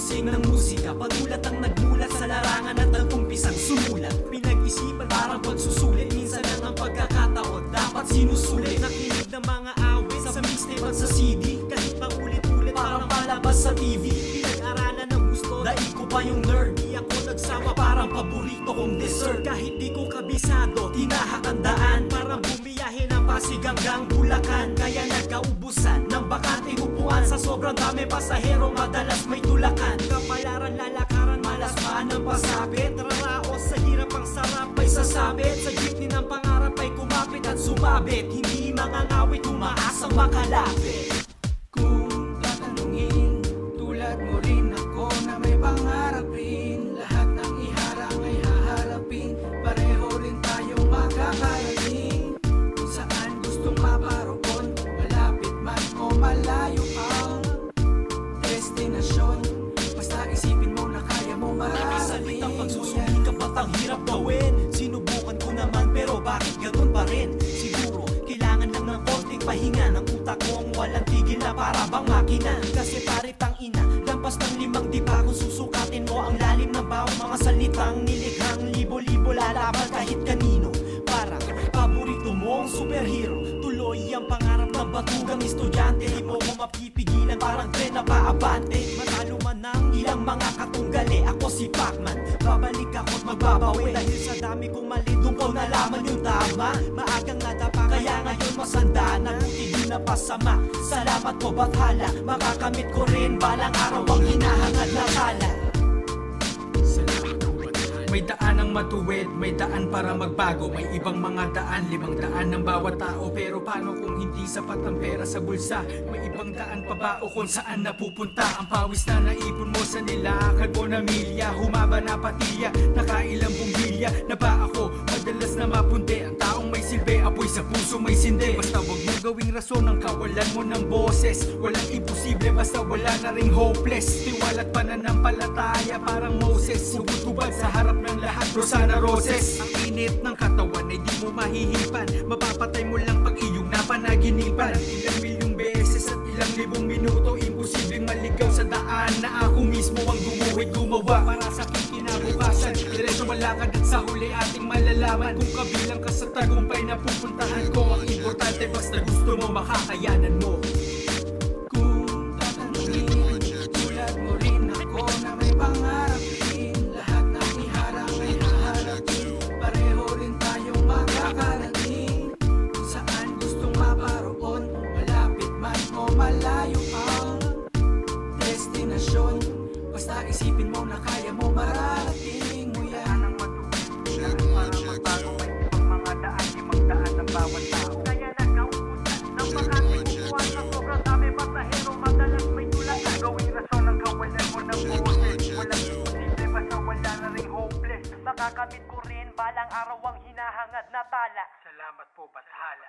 husing ng musika, panulat ang nagmulat sa larangan at nag-umpisang sumulat. Pinag-isipan parang pagsusulit, minsan lang ang pagkakataon dapat sinusulit. Nakinig ng mga awit sa mixtape at sa CD, kahit paulit-ulit parang palabas sa TV. Pinag-aralan ng gusto, daig ko pa yung nerd. Di ako nagsawa, parang paborito kong dessert. Kahit di ko kabisado, tinahak ang daan, parang bumiyahe ng Pasig hanggang Bulacan. Kaya nagkaubusan ng bakanteng upuan, sa sobrang dami pasahero madalas may tulakan. Kapalaran, lalakaran, malas pa ng pasabit, raraos sa hirap ang sarap ay sasabit. Sa jeepney ng pangarap ay kumapit at sumabit, hindi mangangawit, umaasang makalapit. Kung tatanungin, tulad mo rin ako na may pangarap rin, lahat ng iharang ay haharapin, pareho rin tayong makakarating kung saan gustong maparoon, malapit man o malayo ang destinasyon. Basta isipin mo na kaya mo mararating. Salitang pagsusumikap ba't ang hirap gawin? Sinubukan ko naman pero bakit ganun pa rin? Siguro kailangan lang ng konting pahinga ng utak ko ang walang tigil na para bang makina. Kasi pare tang ina, lampas ng 5 diba kung susukatin mo ang lalim ng bawang mga salitang nilikhang libo-libo lalaban kahit kanino. Parang paborito mong superhero, tuloy ang pangarap ng batugang estudyante. Di mo ko mapipigilan, parang tren na paabante. Matalo man ng ilang mga katunggali, ako si Pacman, babalik ako't magbabawi. Dahil sa dami kong mali, doon ko nalaman yung tama. Maagang nadapa, kaya ngayon masanda na, buti di na pasama. Salamat ko bathala, makakamit ko rin balang araw ang hinahangad na tala. May daan ang matuwid, may daan para magbago. May ibang mga daan, 5 daan ng bawat tao. Pero paano kung hindi sapat ang pera sa bulsa? May ibang daan pa ba o kung saan napupunta? Ang pawis na naipon mo sa nilakad mo na milya, humaba na patilya, nakailang bumbilya na ba ako? Madalas na mapundi, ang taong may silbi, apoy sa puso may sindi. Basta wag mo gawing rason ang kawalan mo ng boses. Walang imposible basta wala na ring hopeless. Tiwala't pananampalataya parang Moses, hubad sa harap ng lahat, Rosana Roses. Ang init ng katawan ay di mo mahihipan, mapapatay mo lang pag iyong napanaginipan. Ilang milyong beses at ilang libong minuto, imposibleng maligaw sa daan na ako mismo ang gumuhit gumawa para sa aking kinabukasan. Diretso malakad at sa huli ating malalaman kung kabilang ka sa tagumpay na pupuntahan ko. Ang importante basta gusto mo, makakayanan mo. Kung tatanungin, tulad mo rin ako na may pangarap rin, lahat ng iharang ay haharapin, pareho rin tayong makakarating kung saan gustong maparoon, malapit man o malayo ang destinasyon. Basta isipin mo na kaya mo, mararating mo yan. Ang matuwid, para magbago, may ibang mga daan, 5 daan ng bawat tao. Kaya nagkaupusan ng makatikuan sa sobrang dami pasahero, madalas may tulakan. Gawing rason ang kawalan mo ng boses. Walang imposible basta wala na ring hopeless. Makakamit ko rin balang araw ang hinahangad na tala. Salamat po, bathala.